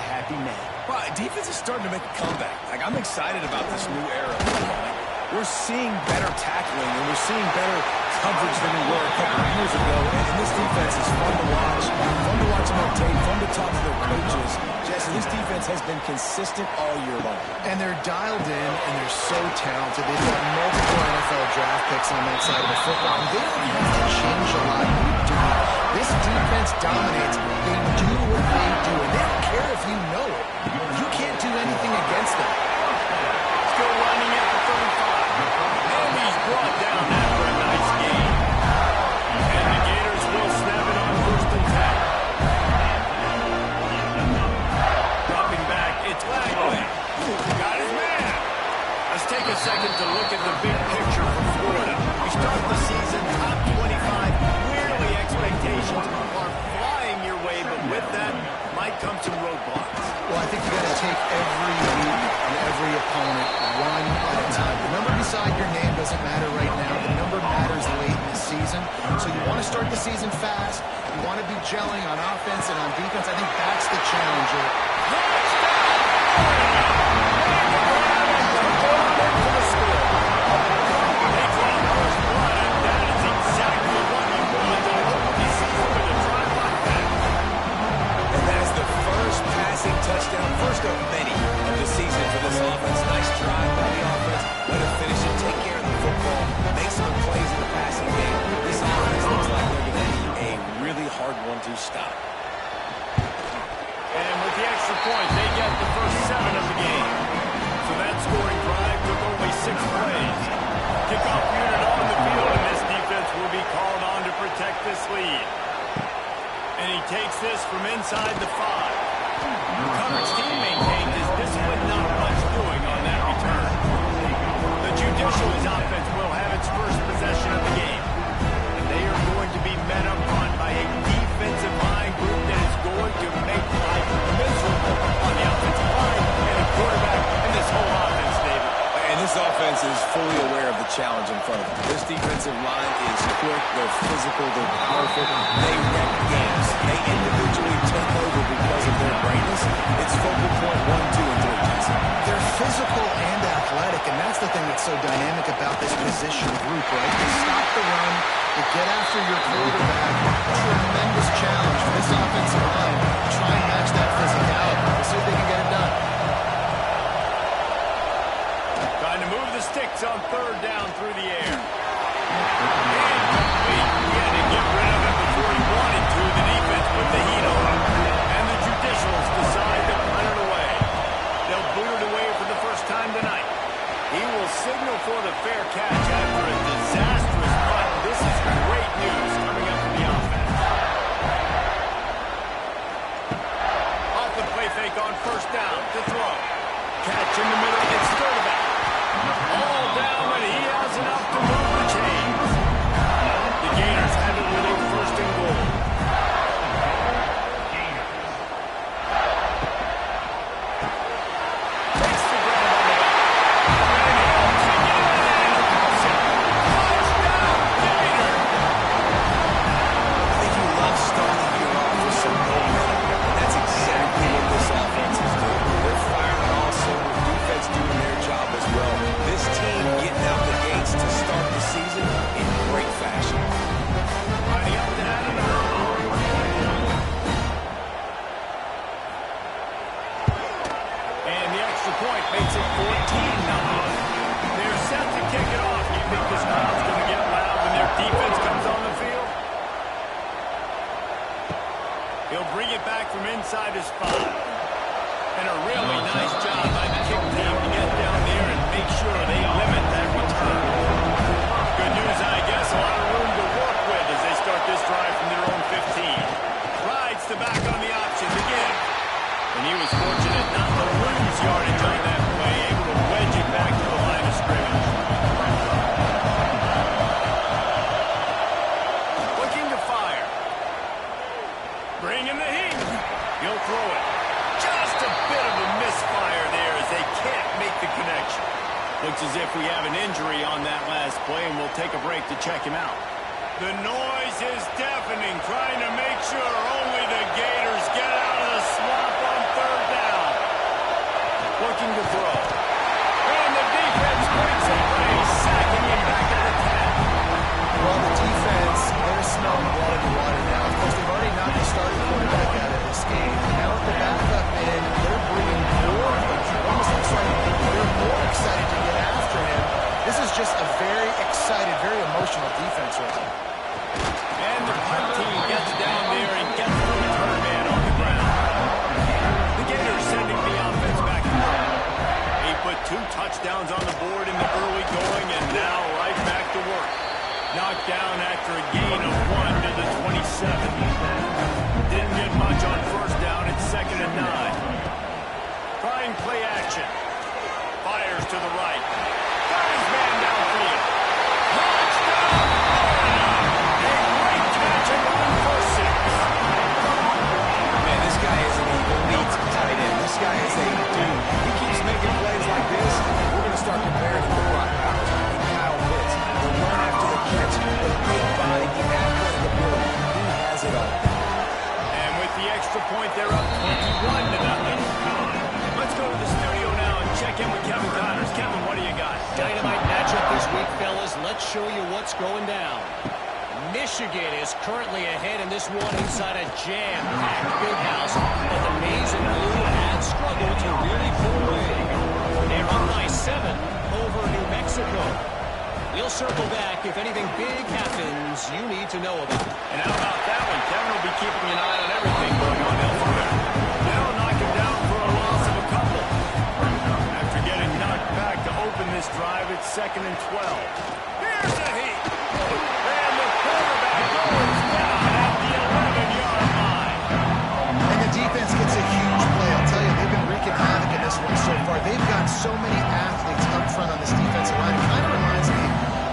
a happy man. Well, defense is starting to make a comeback. Like, I'm excited about this new era of football. We're seeing better tackling, and we're seeing better coverage than we were a couple of years ago. And this defense is fun to watch them on tape, fun to talk to their coaches. Jesse, this defense has been consistent all year long. And they're dialed in, and they're so talented. They've got multiple NFL draft picks on that side of the football. And they don't have to change a lot to do it. This defense dominates. They do what they do, and they don't care if you know it. You can't do anything against them. Still running at the 35. And he's brought down after a nice game. And the Gators will snap it on first and 10. Dropping back, it's Langley. Got his man. Let's take a second to look at the big picture for Florida. We start the season top 25. Clearly expectations are flying your way, but with that might come some roadblocks. Well, I think you got to take every week and every opponent one at a time. The number beside your name doesn't matter right now. The number matters late in the season. So you want to start the season fast. You want to be gelling on offense and on defense. I think that's the challenge. Touchdown, first of many of the season for this offense. Nice drive by the offense. Let it finish it, take care of the football, make some plays in the passing game. This offense looks like they're going to be a really hard one to stop. And with the extra point, they get the first 7 of the game. So that scoring drive took only 6 plays. Kickoff unit on the field, and this defense will be called on to protect this lead. And he takes this from inside the 5. The coverage team maintained his discipline, not much doing on that return. The Judicials offense will have its first possession of the game. And they are going to be met up front by a defensive line group that is going to make life miserable on the offensive line and the quarterback and this whole offense, David. And this offense is fully aware of the challenge in front of them. This defensive line is quick, they're physical, they're powerful, they wreck games. They individually take over because of their greatness. It's focal point 1, 2, and 3, Jason. They're physical and athletic, and that's the thing that's so dynamic about this position group, right? They stop the run, they get after your quarterback. Tremendous challenge for this offensive line to try and match that physicality. We'll see if they can get it done. Trying to move the sticks on 3rd down through the air. Incomplete. He had to get rid of it before he wanted to. The defense put the heat on him. And the Judicials decide to punt it away. They'll boot it away for the first time tonight. He will signal for the fair catch after a disastrous punt. This is great news coming up for the offense. Off the play fake on 1st down to throw. Catch in the middle. It's third back. All down, but he has enough to move the chains. The Gators have it with a 1st and goal. Takes the grab on the back. And he'll take it in and across it. Touchdown, Gator! I think you love starting your off with some momentum. And that's exactly what this offense is doing. They're firing on all cylinders. Defense doing their job as well. This team getting out the gates to start the season in great fashion. Riding up to Adam and the extra point makes it 14-0. They're set to kick it off. You think this crowd's going to get loud when their defense comes on the field? He'll bring it back from inside his 5. And a really nice job by the kick team to get down there and make sure they limit that return. Good news, I guess, a lot of room to work with as they start this drive from their own 15. Rides the back on the option to give. And he was fortunate not to lose yardage on that play, able to wedge it back to the line of scrimmage. Looking to fire. Bringing the heat. He'll throw it. Just a bit of a misfire there as they can't make the connection. Looks as if we have an injury on that last play, and we'll take a break to check him out. The noise is deafening, trying to make sure only the Gators get out of the swamp on 3rd down. looking to throw. And the defense breaks away, sacking him back at the 10. Well, the defense, they're smelling blood in the water now. Of course, they've already knocked the starting quarterback out of this game. Now with the backup in, they're bringing more pressure. It almost looks like they're more excited to get after him. This is just a very excited, very emotional defense right now. And the punt team gets down there and gets the return man on the ground. The Gators sending the offense back to work. He put 2 touchdowns on the board in the early going, and now right back to work. Knocked down after a gain of 1 to the 27. Didn't get much on first down. It's 2nd and 9. Trying play action. Fires to the right. Got his man downfield. Touchdown! A great catch and run for 6. Man, this guy is an elite tight end. This guy is a dude. He keeps making plays like this. We're going to start comparing him to Brock Bowers and Kyle Pitts. The run after the catch, the big body, the athlete, the build. He has it all. And with the extra point, they're up 21-0. Let's go to the studio now and check in with Kevin Connors. Kevin, what do you got? Dynamite matchup this week, fellas. Let's show you what's going down. Michigan is currently ahead in this one inside a jam-packed big house, but the Maize and Blue had struggled to really pull away. They're up by 7 over New Mexico. We'll circle back if anything big happens you need to know about. And how about that one? Kevin will be keeping an eye on everything going on elsewhere. They'll knock him down for a loss of a couple. After getting knocked back to open this drive, it's 2nd and 12. Here's the heat. And the quarterback goes down at the 11-yard line. And the defense gets a huge play. I'll tell you, they've been wreaking havoc in this one so far. They've got so many athletes up front on this defensive line. It kind of reminds me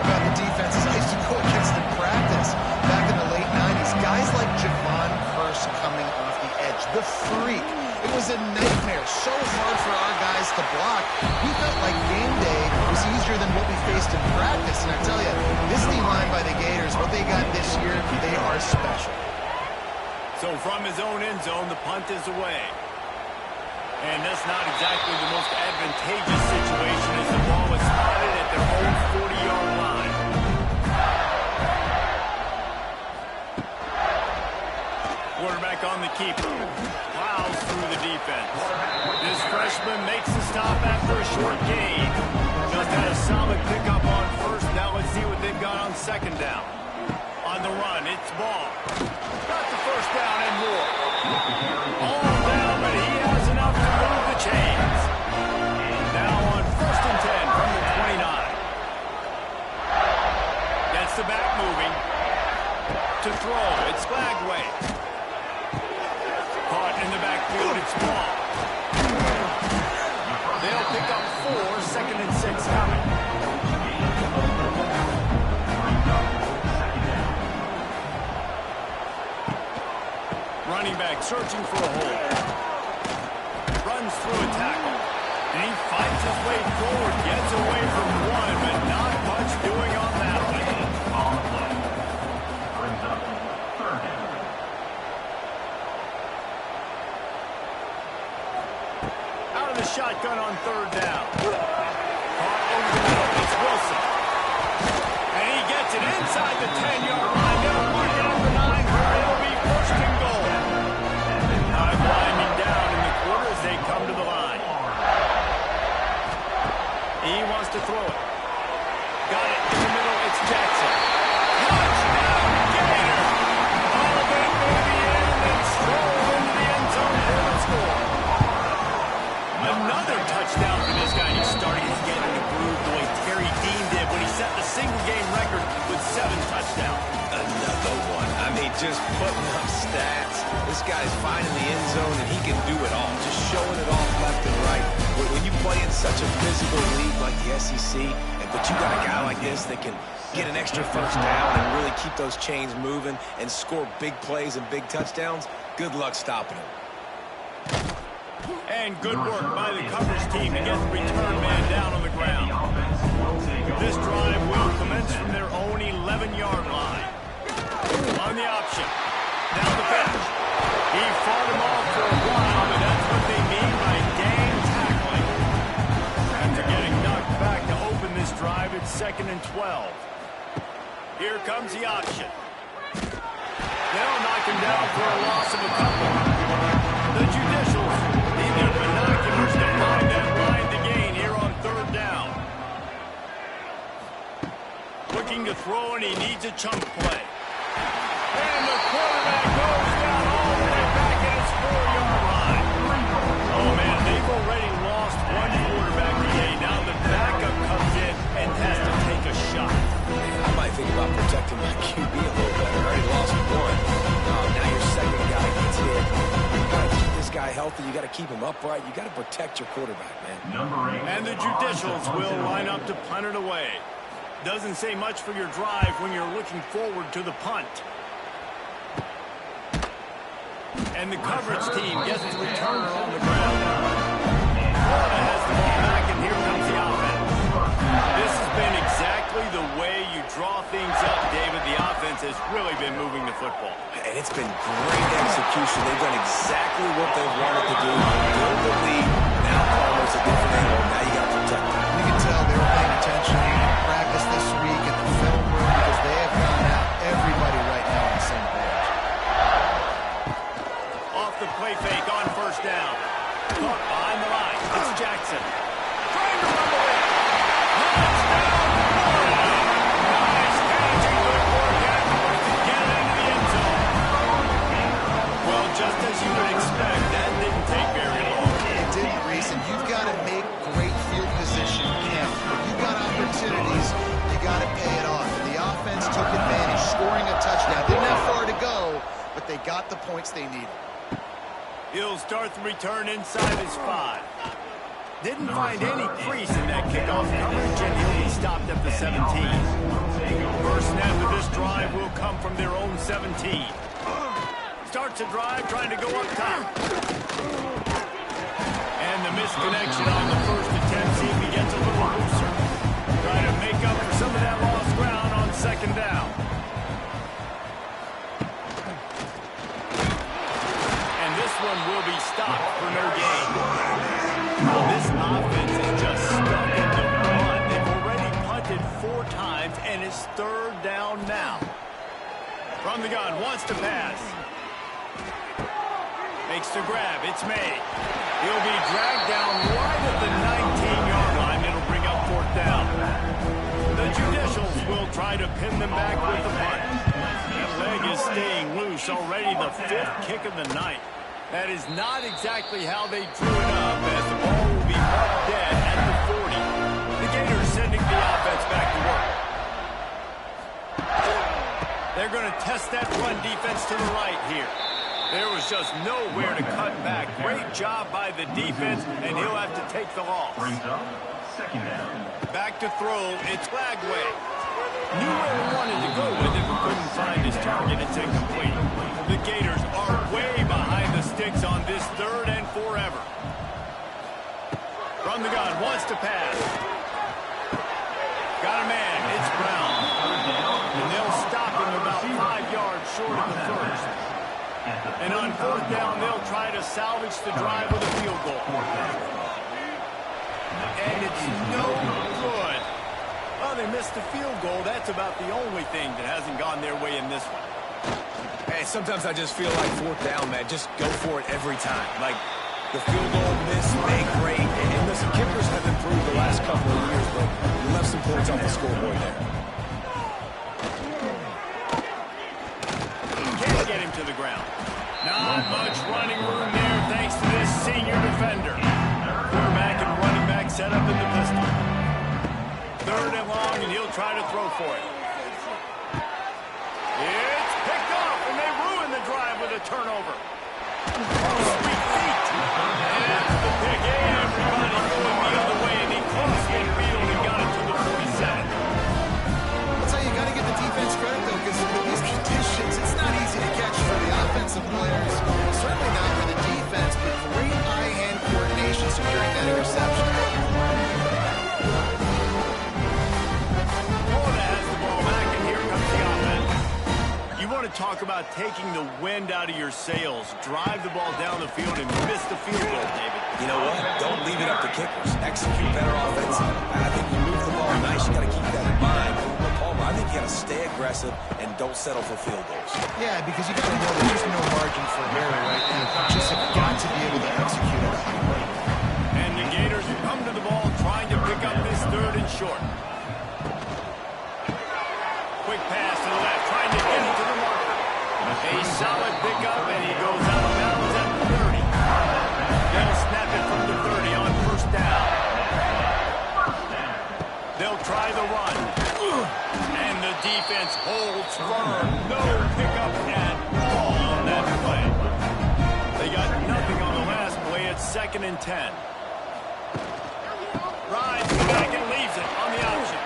about the defenses I used to go against in practice back in the late 90s. Guys like Javon Curse coming off the edge. The freak. It was a nightmare. So hard for our guys to block. We felt like game day was easier than what we faced in practice. And I tell you, this D-line by the Gators, what they got this year, they are special. So from his own end zone, the punt is away. And that's not exactly the most advantageous situation as the ball is spotted at their own 40-yard line. Quarterback on the keeper. Plows through the defense. This freshman makes the stop after a short gain. Just had a solid pickup on first. Now let's see what they've got on 2nd down. On the run, it's Ball. Got the first down and more. All down, but he has enough to move the chains. Now on 1st and 10 from the 29. Gets the back moving. To throw, it's Flagway. Caught in the backfield, it's Ball. They'll pick up 4, 2nd and 6 coming. Running back searching for a hole. Runs through a tackle. And he fights his way forward, gets away from one, but not much doing on that one. On the play. Brings up 3rd down. Out of the shotgun on 3rd down. Caught over the middle. It's Wilson. And he gets it inside the 10-yard line. They'll mark it at the 9 where it'll be 1st and goal. Time winding down in the quarter as they come to the line. He wants to throw it. Got it in the middle. It's Jackson. Touchdown, Gator! All of it maybe in and then stroll into the end zone for the score. Another touchdown for this guy. He's starting to get in the groove the way Terry Dean did when he set the single-game record with 7 touchdowns. Another one. I mean, just putting up stats. This guy's finding the end zone, and he can do it all. Just showing it off left and right. When you play in such a physical league like the SEC, but you got a guy like this that can get an extra first down and really keep those chains moving and score big plays and big touchdowns, good luck stopping him. And good work by the coverage team to get the return man down on the ground. This drive will commence from their own 11-yard line. On the option. Down the bench. He fought him off for a while, but that's what they mean by gang tackling. 2nd and 12. Here comes the option. They'll knock him down for a loss of a couple. The Judicials need their binoculars to find that line to gain here on 3rd down. Looking to throw, and he needs a chunk play. And the quarterback goes down all the way back at his 4-yard line. Oh, man, they've already lost one quarterback today. Now the backup comes in and has to take a shot. I might think about protecting my QB a little better. I already lost one. Now your second guy gets hit. You got to keep this guy healthy. You got to keep him upright. You got to protect your quarterback, man. And the Judicials will line up to punt it away. Doesn't say much for your drive when you're looking forward to the punt. And the coverage team gets the returner on the ground. Florida has the ball back, and here comes the offense. This has been exactly the way you draw things up, David. The offense has really been moving the football. And it's been great execution. They've done exactly what they've wanted to do. Build the lead. Now Palmer's a different angle. Now you got to protect him. You can tell they were paying attention in practice this week in the film room because they have gotten out everybody right now on the same page. Off the play fake on 1st down. Caught behind the line. It's Jackson. Trying to run away. Touchdown, Florida. Nice catching footwork afterwards to get it into the end zone. Well, just as you would expect, that didn't take very long. It didn't, Reese, and you've got to make great field position count. If you've got opportunities, you got to pay it off. And the offense took advantage, scoring a touchdown. Didn't have far to go, but they got the points they needed. He'll start the return inside his 5. Didn't find any crease in that kickoff coverage, and he'll be stopped at the 17. First snap of this drive will come from their own 17. Starts a drive trying to go up top. And the misconnection on the first attempt. See if he gets a little looser. Trying to make up for some of that lost ground on 2nd down. And this one will be stopped for no gain. Well, this offense is just stuck in the run. They've already punted 4 times, and it's 3rd down now. From the gun, wants to pass. Makes the grab. It's made. He'll be dragged down right at the 19-yard line. It'll bring up 4th down. The Judicials will try to pin them back with the punt. That leg is staying loose. Already the 5th kick of the night. That is not exactly how they drew it up, as the ball will be marked dead at the 40. The Gators sending the offense back to work. They're going to test that run defense to the right here. There was just nowhere to cut back. Great job by the defense, and he'll have to take the loss. Back to throw. It's Lagway. Knew where he wanted to go with it, but couldn't find his target. It's incomplete. The Gators are way behind the sticks on this 3rd and forever. From the gun, wants to pass. Got a man. It's Brown. And they'll stop him about 5 yards short of the first. And on 4th down, they'll try to salvage the drive with a field goal. And it's no good. Well, they missed the field goal. That's about the only thing that hasn't gone their way in this one. Hey, sometimes I just feel like 4th down, man. Just go for it every time. Like, the field goal, miss, make great. And listen, kickers have improved the last couple of years, but you left some points off the scoreboard there. Can't get him to the ground. Not much running room there thanks to this senior defender. Quarterback and running back set up in the pistol. 3rd and long, and he'll try to throw for it. It's picked off, and they ruin the drive with a turnover. Sweet feet. And that's the pick. Everybody going the other way, and he crossed midfield and got it to the 47. That's how you got to give the defense credit, though, because with these conditions, it's not easy to catch for the offensive players. Certainly not for the defense, but great eye-hand coordination securing that interception. Florida has the ball back, and here comes the offense. You want to talk about taking the wind out of your sails. Drive the ball down the field and miss the field goal, David. You know what? Don't leave it up to kickers. Execute better offense. I think you move the ball nice. You got to keep that in mind. you got to stay aggressive and don't settle for field goals. Yeah, because you got to know there's just no margin for error right now. You just have got to be able to execute at a high level. And the Gators come to the ball trying to pick up this 3rd and short. Quick pass to the left, trying to get it to the marker. A solid pickup, and he goes out of bounds at the 30. They'll snap it from the 30 on 1st down. They'll try the run. And the defense holds firm. No pickup at all on that play. They got nothing on the last play. It's 2nd and 10. Rides back and leaves it on the option.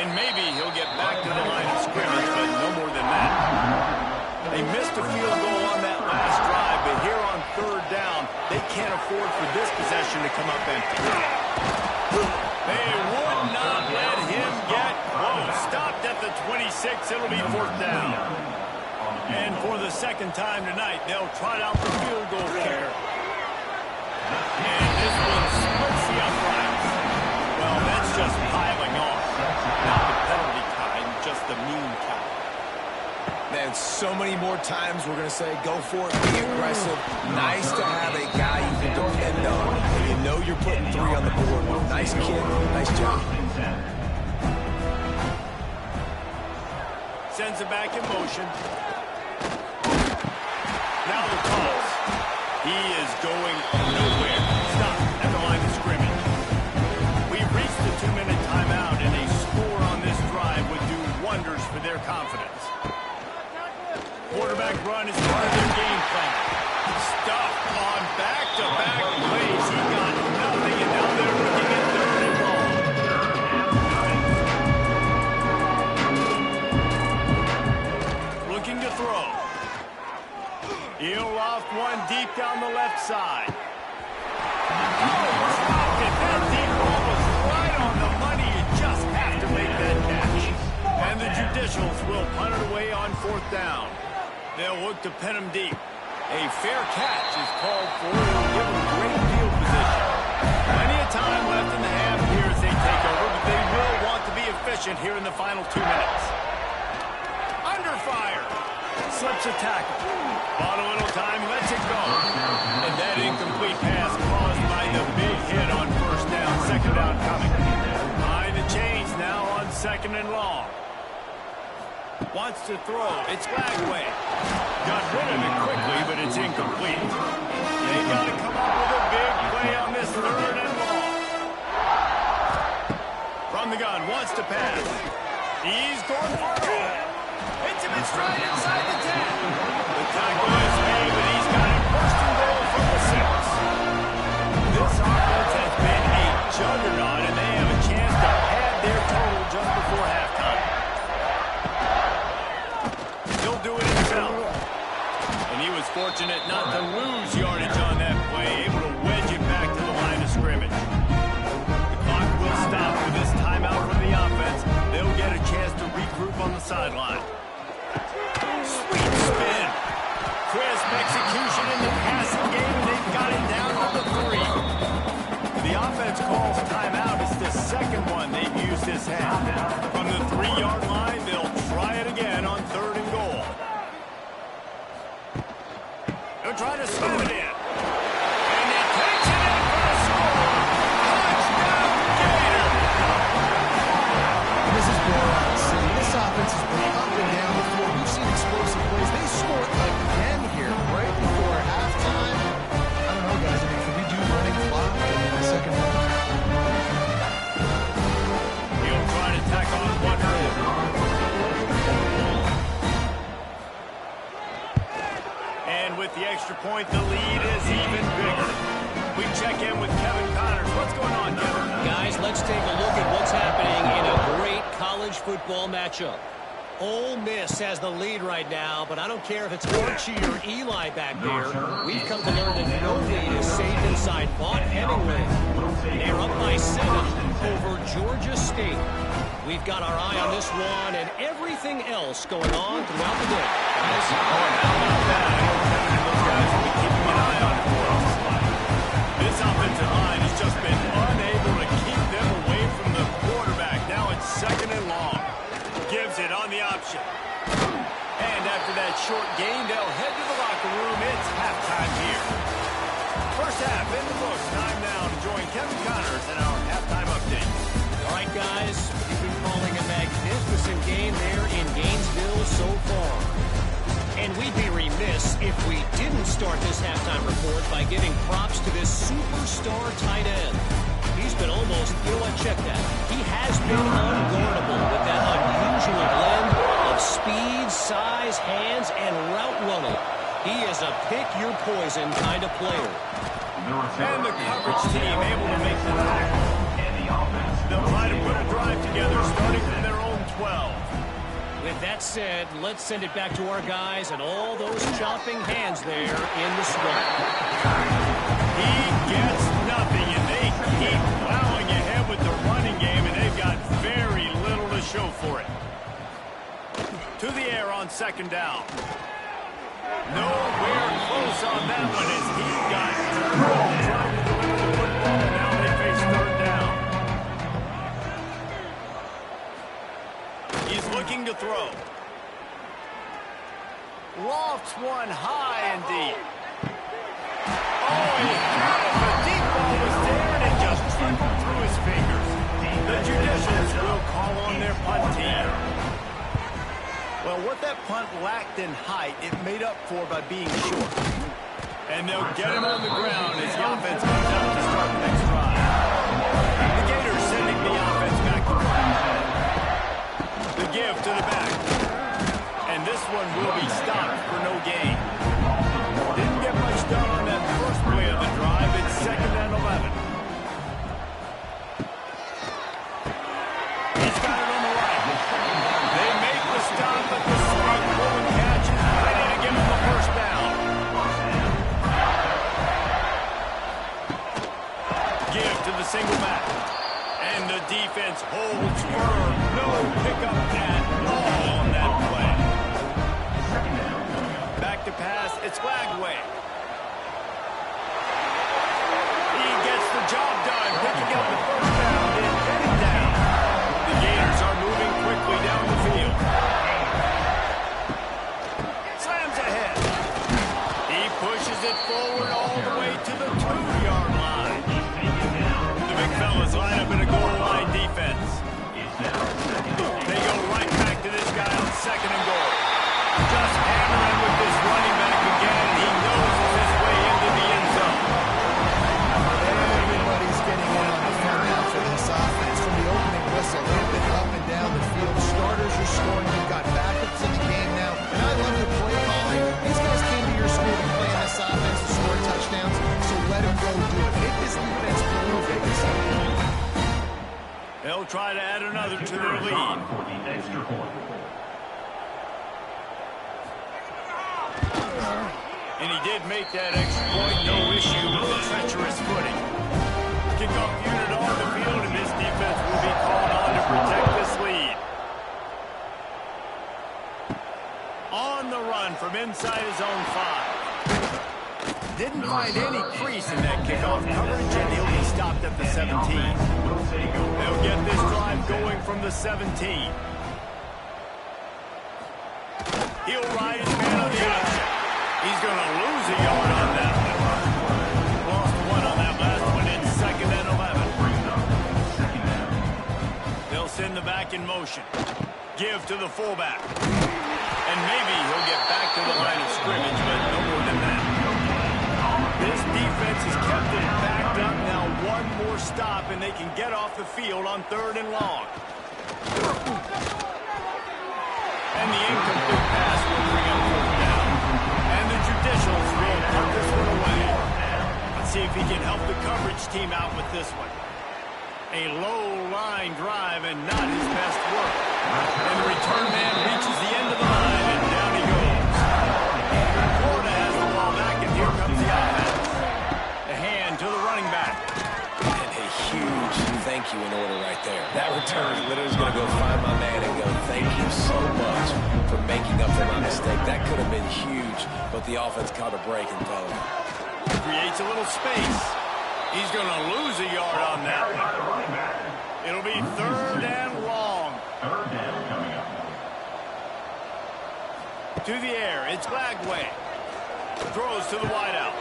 And maybe he'll get back to the line of scrimmage, but no more than that. They missed a field goal on that last drive, but here on 3rd down, they can't afford for this possession to come up empty. They would not let him get close. Stopped at the 26. It'll be 4th down. And for the 2nd time tonight, they'll trot out the field goal kicker. And this one splits the uprights. Well, that's just piling on. Not the penalty kind, just the mean kind. Man, so many more times we're going to say, go for it, be aggressive. Nice to have a guy you can depend on, and you know you're putting 3 on the board. Nice kid, nice job. Sends it back in motion. Now the toss. He is going nowhere. Stop at the line of scrimmage. We've reached the 2-minute timeout, and a score on this drive would do wonders for their confidence. Quarterback run is part of their game plan. Stuffed on back-to-back plays. He got nothing, and now they're looking at 3rd and long. Looking to throw. He'll loft one deep down the left side. Dropped it. That deep ball was right on the money. You just have to make that catch. And the Judicials will punt it away on 4th down. They'll look to pin him deep. A fair catch is called for. It'll give them great field position. Plenty of time left in the half here as they take over, but they will want to be efficient here in the final 2 minutes. Under fire. Slips a tackle. Bought a little time, lets it go. And that incomplete pass caused by the big hit on 1st down. 2nd down coming. Behind the chains now on 2nd and long. Wants to throw. It's Lagway. Got rid of it quickly, but it's incomplete. They got to come up with a big play on this 3rd and long. From the gun, wants to pass. He's going for it. Hits him in stride inside the 10. The tackle is made, but he's got it 1st and goal from the 6. This offense has been a juggernaut, and they have a chance to pad their total just before halftime. He'll do it himself. And he was fortunate not to lose yardage on that play, able to wedge it back to the line of scrimmage. The clock will stop with this timeout from the offense. They'll get a chance to regroup on the sideline. Sweet spin. Crisp execution in the passing game, and they've got it down to the 3. The offense calls timeout. It's the 2nd one they've used this half. From the 3-yard line, they'll try it again on 3rd and goal. They'll try to slam it in. And he takes it in for the score. Touchdown, Gator. This is blowout city. This offense has been up and down before. We've seen explosive plays. They scored again here right before halftime. I don't know, guys. I mean, can we do running clock in the 2nd half? He'll try to tack on one early. And with the extra point, the lead is even bigger. We check in with Kevin Connors. What's going on, Kevin? Guys, let's take a look at what's happening in a great college football matchup. Ole Miss has the lead right now, but I don't care if it's Archie or Eli back there. We've come to learn that no lead is safe inside Vaught Hemingway. They're up by 7 over Georgia State. We've got our eye on this one and everything else going on throughout the day. Guys, How about that? I know Kevin and those guys will be keeping an eye on it for us. This offensive line has just been unable to keep them away from the quarterback. Now it's 2nd and long. Gives it possession. And after that short game, they'll head to the locker room. It's halftime here. First half in the books. Time now to join Kevin Connors in our halftime update. All right, guys, you've been calling a magnificent game there in Gainesville so far. And we'd be remiss if we didn't start this halftime report by giving props to this superstar tight end. He's been almost, you know what, check that. He has been unguardable with that unusual blend of speed, size, hands, and route running. He is a pick-your-poison kind of player. And the coverage team able to make the tackle. They'll try to put a drive together starting from their own 12. With that said, let's send it back to our guys and all those chopping hands there in the swamp. He gets nothing, and they keep plowing ahead with the running game, and they've got very little to show for it. To the air on second down. Nowhere close on that one as he got trying to deliver the football, and now they face third down. He's looking to throw. Lofts one high and deep. Oh, he had it. The deep ball was there, and it just trickled through his fingers. The judicials will call on their punt team. Well, what that punt lacked in height, it made up for by being short. And they'll get him on the ground as the offense comes out to start the next drive. The Gators sending the offense back to play. The give to the back. And this one will be stopped for no gain. Didn't get much done on that first play of the drive. It's 2nd and 11. He's got it on the right. They make the stop at the spot. Pull and catch. Ready to give him the first down. Give to the single back. And the defense holds firm. No pickup at all on that play. Back to pass. It's Flagway. He gets the job done. Picking up the first down and getting down. The Gators are moving quickly down the field. Slams ahead. He pushes it forward all the way to the 2-yard line. The big fellas line up in a goal line defense. They go right back to this guy on 2nd and goal. Just hammering with this running back again. He knows his way into the end zone. Everybody's getting in on the front now for this offense. From the opening whistle, they've been up and down the field. Starters are scoring. You've got backups in the game now. And I love the play calling. These guys came to your school to play in this offense to score touchdowns, so let them go do it. Make this defense prove they can something. They'll try to add another to their lead. And he did make that extra point, no issue with the treacherous footing. Kickoff unit on the field, and this defense will be called on to protect this lead. On the run from inside his own 5. Didn't find any crease in that kickoff coverage, and he'll be stopped at the 17. They'll get this drive going from the 17. He'll ride his man on the option. He's going to lose a yard on that one. Lost one on that last one. It's 2nd and 11. They'll send the back in motion. Give to the fullback. And maybe he'll get back to the line of scrimmage, but no more than that. This defense has kept it backed up. Now one more stop, and they can get off the field on 3rd and long. And the incomplete pass will bring up 4th down. And the judicials will put this one away. Let's see if he can help the coverage team out with this one. A low-line drive and not his best work. And the return man reaches the end of the line, and down he goes. Florida has the ball back, and here comes the offense. The hand to the running back. And a huge thank you in order right there. That return literally is going to go find my man and go, thank you so much for making up for my mistake. That could have been huge, but the offense caught a break and fell. Creates a little space. He's going to lose a yard on that one. It'll be 3rd and long. 3rd down coming up. To the air, it's Lagway. Throws to the wideout.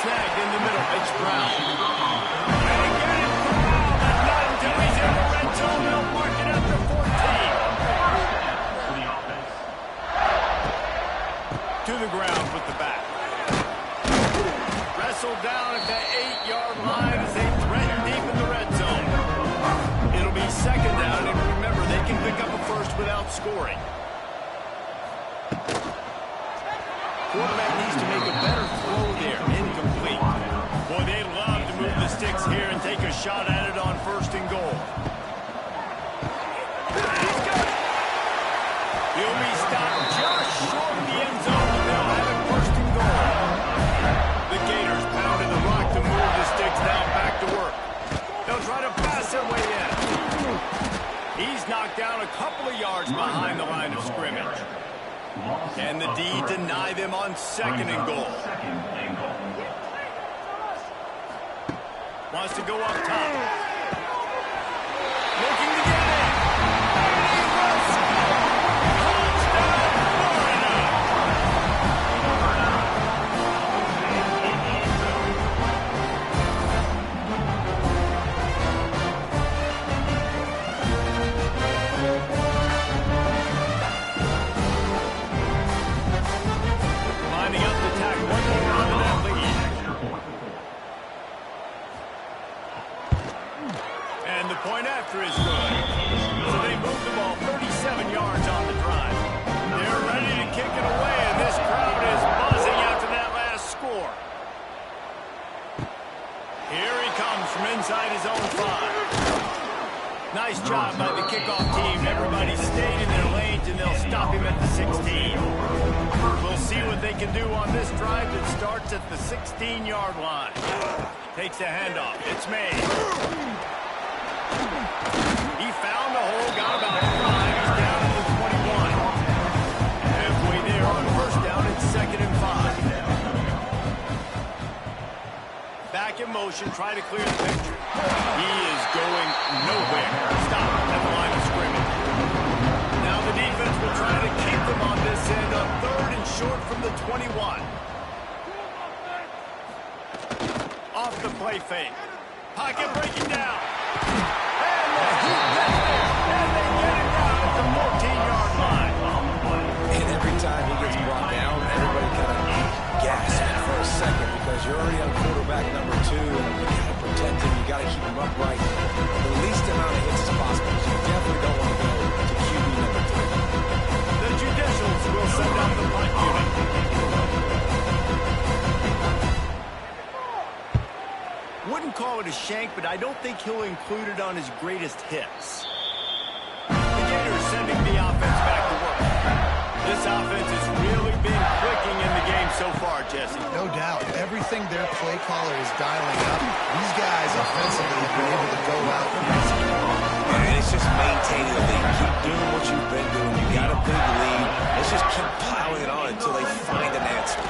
Snagged in the middle, it's Brown. And again, it's Brown. That's not until he's in the red zone. They'll mark it at the 14. To the ground with the back. Wrestled down at the 8-yard line as they threaten deep in the red zone. It'll be second down, and remember, they can pick up a first without scoring. Quarterback needs to make a better throw there. Incomplete. Boy, they'd love to move the sticks here and take a shot at it on first and goal. He'll be stopped just short of the end zone. They'll have it first and goal. The Gators pounded the rock to move the sticks now back to work. They'll try to pass their way in. He's knocked down a couple of yards behind the line of scrimmage. And the D deny them on second and goal. Wants to go up top. Looking to get in. He will score. Touchdown, Florida. Lining up to tack one more onto that lead. And the point after is good. So they move the ball 37 yards on the drive. They're ready to kick it away, and this crowd is buzzing after that last score. Here he comes from inside his own 5. Nice job by the kickoff team. Everybody stayed in their lanes, and they'll stop him at the 16. We'll see what they can do on this drive that starts at the 16-yard line. Takes a handoff. It's made. He found a hole, got about 5. He's down to the 21. Halfway there on first down, it's second and 5. Back in motion, try to clear the picture. He is going nowhere. Stop at the line of scrimmage. Now the defense will try to keep them on this end on third and short from the 21. Off the play fake. Pocket breaking down. And the heat gets there. And they get it down at the 14-yard line. And every time he gets brought down, everybody kind of gasps for a second because you're already on quarterback number 2. And you got to protect him. You got to keep him upright. The least amount of hits as possible. You definitely don't want to go to QB number 3. The Judicials will send out the punt unit. Wouldn't call it a shank, but I don't think he'll include it on his greatest hits. The Gators sending the offense back to work. This offense has really been clicking in the game so far, Jesse. No doubt. Everything their play caller is dialing up, these guys offensively have been able to go out and execute. And it's just maintaining the lead. Keep doing what you've been doing. You got a big lead. Let's just keep piling it on until they find an answer.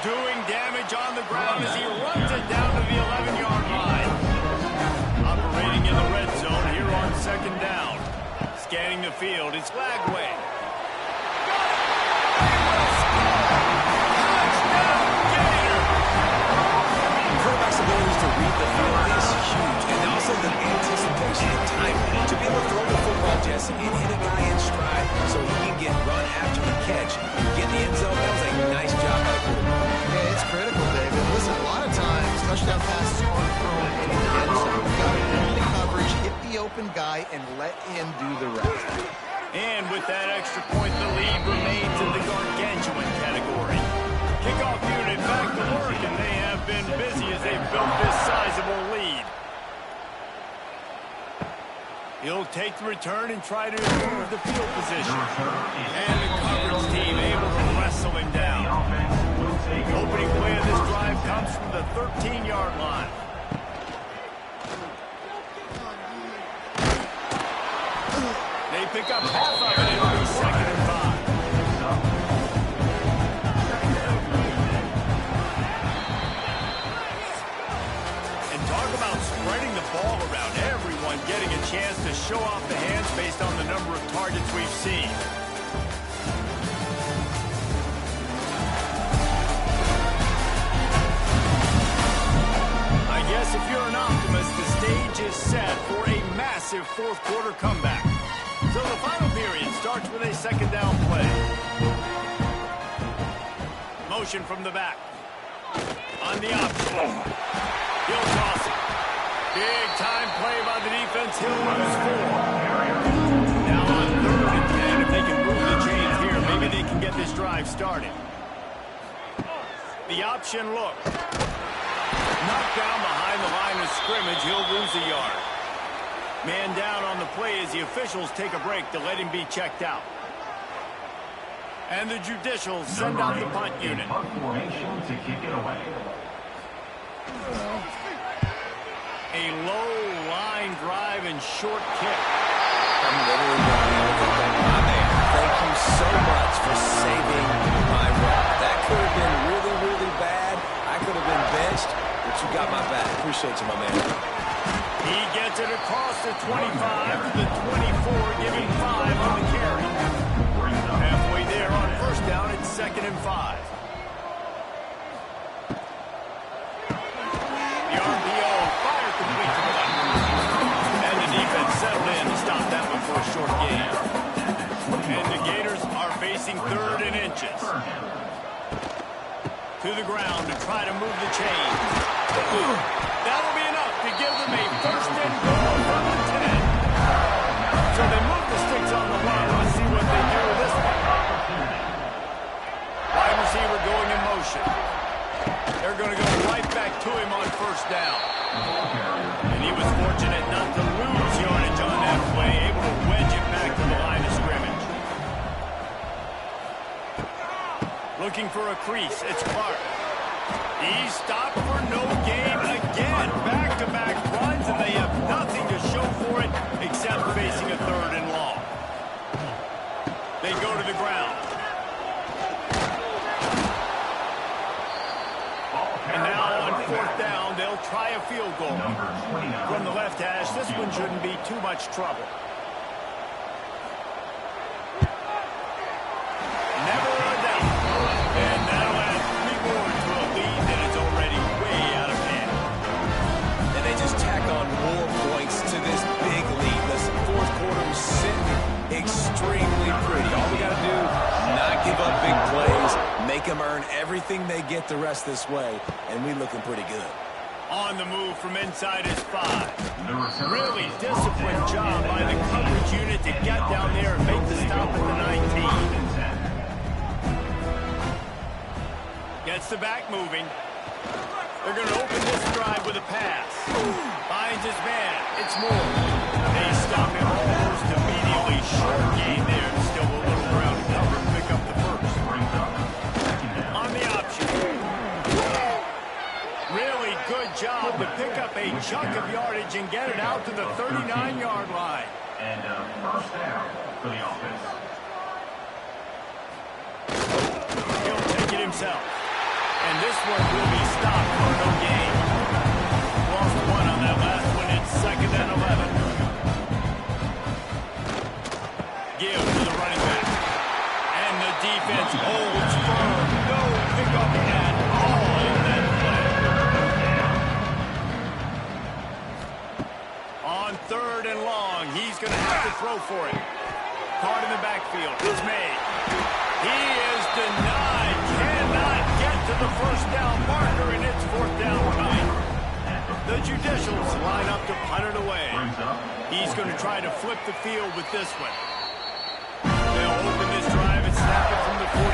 Doing damage on the ground as he runs it down to the 11-yard line. Operating in the red zone here on second down. Scanning the field, it's Lagway. Touchdown, Gator! Quarterback's ability to read the field is huge. And also the anticipation and time to be able to throw the football, Jesse, and hit a guy in stride so he can get run after the catch and get in the end zone. That was a nice job by the quarterback. Yeah, it's critical, David. Listen, a lot of times, touchdown passes aren't thrown in the end zone. You've got to read the coverage, hit the open guy, and let him do the rest. And with that extra point, the lead remains in the gargantuan category. Kickoff unit back to work, and they have been busy as they've built this sizable lead. He'll take the return and try to improve the field position. And the coverage team able to wrestle him down. Opening play of this drive comes from the 13-yard line. They pick up half of it. It'll be second and 5. And talk about spreading the ball around. Everyone getting a chance to show off the hands based on the number of targets we've seen. if you're an optimist, the stage is set for a massive fourth-quarter comeback. So the final period starts with a second down play. Motion from the back. On the option. He'll toss it. Big-time play by the defense. He'll lose 4. Now on 3rd and 10, if they can move the chains here, maybe they can get this drive started. The option look. Knocked down behind the line of scrimmage. He'll lose a yard. Man down on the play as the officials take a break to let him be checked out. And the judicials send out the punt unit. Punt formation to kick it away. A low line drive and short kick. I'm literally going to look at my man. Thank you so much for saving my run. That could have been really, really bad. I could have been benched, but you got my back. Appreciate you, my man. He gets it across the 25 to the 24, giving 5 on the carry. Halfway there on first down, it's 2nd and 5. The RPO fired complete to the left. And the defense settled in to stop that one for a short gain. And the Gators are facing 3rd and inches. To the ground to try to move the chain. That'll be enough to give them a 1st and goal from the 10. So they move the sticks on the line. Let's see what they do with this one. Wide receiver going in motion. They're going to go right back to him on first down. And he was fortunate not to lose yardage on that play, able to wedge it back to the line of scrimmage. Looking for a crease, it's Clark. He's stopped for no gain again. Back-to-back runs, and they have nothing to show for it except facing a 3rd and long. They go to the ground. And now on 4th down, they'll try a field goal. From the left hash, this one shouldn't be too much trouble. Never a doubt. And that'll add 3 more to a lead that is already way out of hand. And they just tack on more points to this big lead. Listen, 4th quarter was sitting extremely pretty. All we got to do, not give up big plays, make them earn everything they get the rest this way, and we looking pretty good. On the move from inside his 5. Really disciplined job by the coverage unit to get down there and make the stop at the 19. Gets the back moving. They're going to open this drive with a pass. Finds his man. It's Moore. They stop him almost immediately. Short gain there. Still a little ground to cover to pick up the 1st. On the option. Really good job to pick up a chunk of yardage and get it out to the 39-yard line. And first down for the offense. He'll take it himself. And this one will be stopped for no gain. Lost 1 on that last one. It's 2nd and 11. Give to the running back. And the defense holds firm. No pickup at all in that play. On 3rd and long, he's going to have to throw for it. Caught in the backfield. It's made. He is denied. Cannot get to the first down marker, and it's 4th down coming. The judicials line up to punt it away. He's going to try to flip the field with this one. They'll open this drive and snap it from the 44.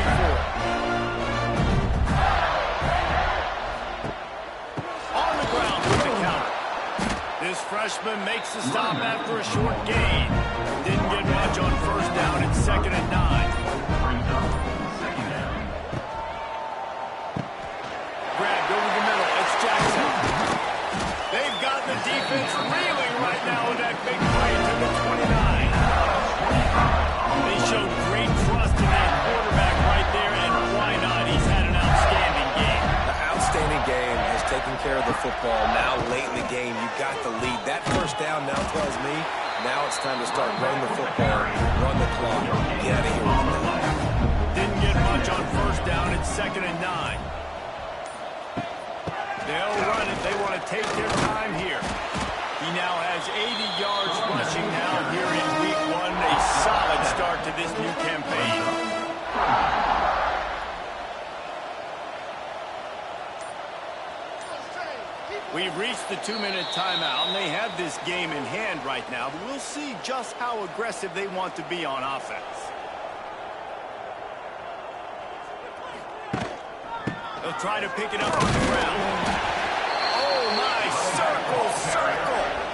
On the ground with the counter. This freshman makes the stop after a short gain. Didn't get much on first down. It's 2nd and 9. Grabbed over the middle. It's Jackson. They've got the defense reeling right now with that big play to the 29. They showed great trust in that quarterback right there, and why not? He's had an outstanding game. The outstanding game has taken care of the football. Now, late in the game, you got the lead. That first down now tells me now it's time to start running the football, run the clock, get out of here with that. Didn't get much on first down. It's 2nd and 9. They'll run it. They want to take their time We've reached the 2-minute timeout, and they have this game in hand right now, but we'll see just how aggressive they want to be on offense. They'll try to pick it up on the ground. Oh, my, circle,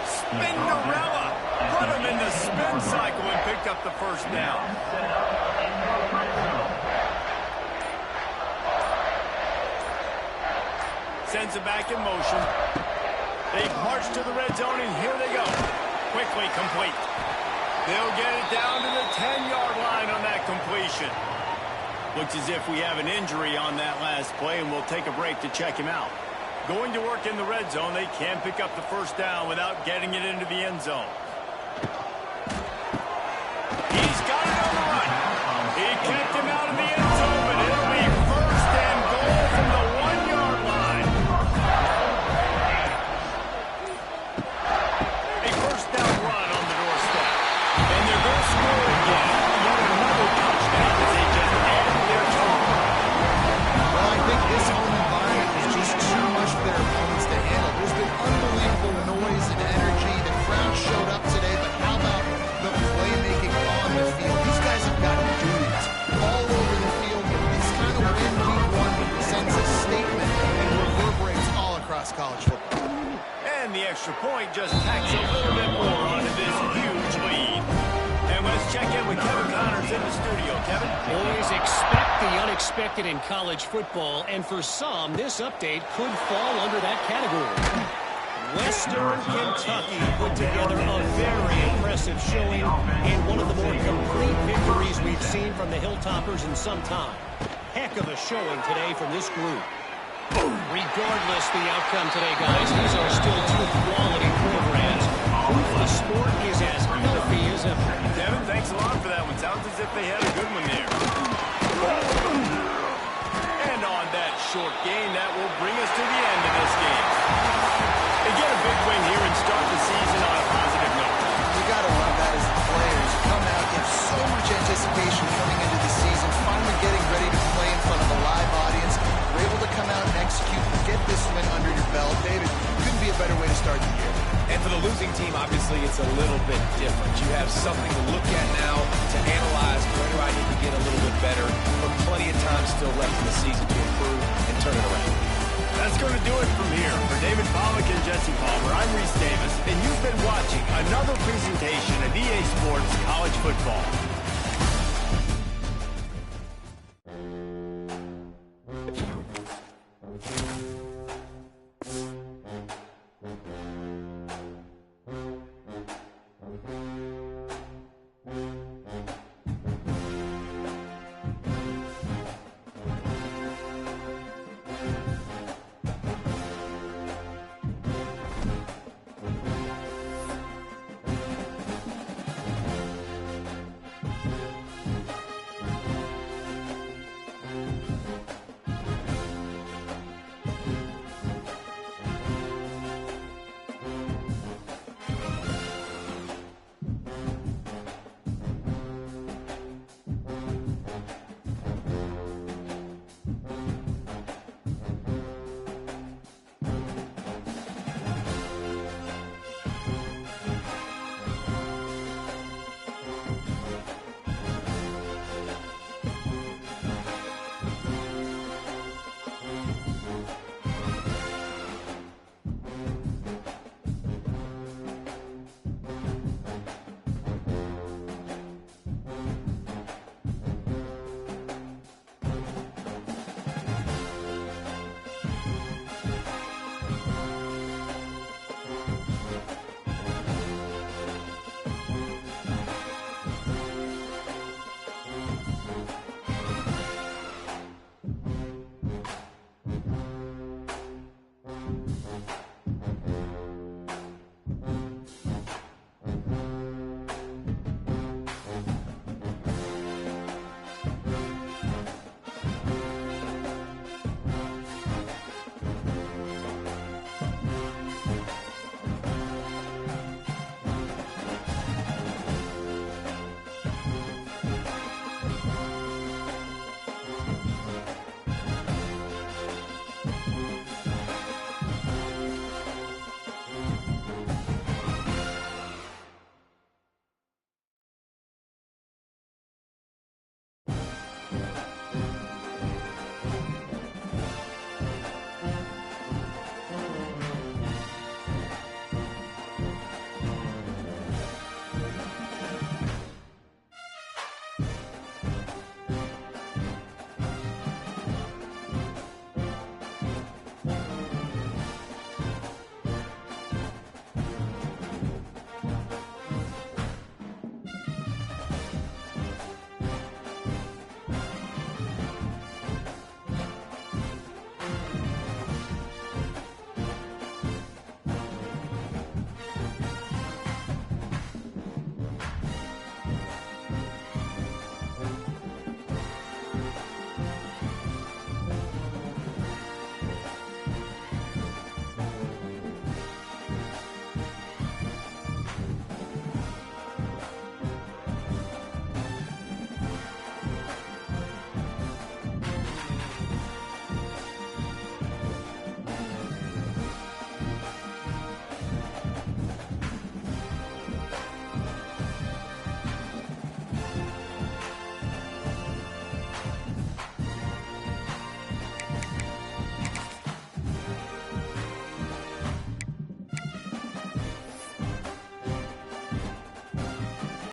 Spinderella. Put him in the spin cycle and picked up the first down. Sends it back in motion. They march to the red zone, and here they go. Quickly complete. They'll get it down to the 10-yard line on that completion. Looks as if we have an injury on that last play, and we'll take a break to check him out. Going to work in the red zone, they can't pick up the first down without getting it into the end zone. He's got it on the run. He kept him out of the end zone, but it'll be first and goal from the 1-yard line. A first down run on the doorstep. And they're going to score again. Yet another touchdown as they just add their total. Well, I think this home environment is just too much for their opponents to handle. There's been unbelievable noise and energy. The crowd showed up today, but how about the playmaking on the field? These guys have got dudes all over the field. This kind of win week one sends a statement and reverberates all across college football. And the extra point just tacks a little bit more onto this huge lead. And let's check in with Kevin Connors in the studio. Kevin? Boys, expect the unexpected in college football, and for some, this update could fall under that category. Western Kentucky put together a very impressive showing and one of the more complete victories we've seen from the Hilltoppers in some time. Heck of a showing today from this group. Regardless the outcome today, guys, these are still two quality programs. Proof the sport is as healthy as ever. Kevin, thanks a lot for that one. Sounds as if they had a good one there. And on that short gain, that will bring us to the end of this game. They get a big win here and start the season on a positive note. You got to love that as the players come out. You have so much anticipation coming into the season, finally getting ready to play in front of a live audience. You're able to come out and execute and get this win under your belt. David, couldn't be a better way to start the year. And for the losing team, obviously, it's a little bit different. You have something to look at now, to analyze where do I need to get a little bit better, but plenty of time still left in the season to improve and turn it around. That's going to do it from here. For David Pollack and Jesse Palmer, I'm Reese Davis, and you've been watching another presentation of EA Sports College Football.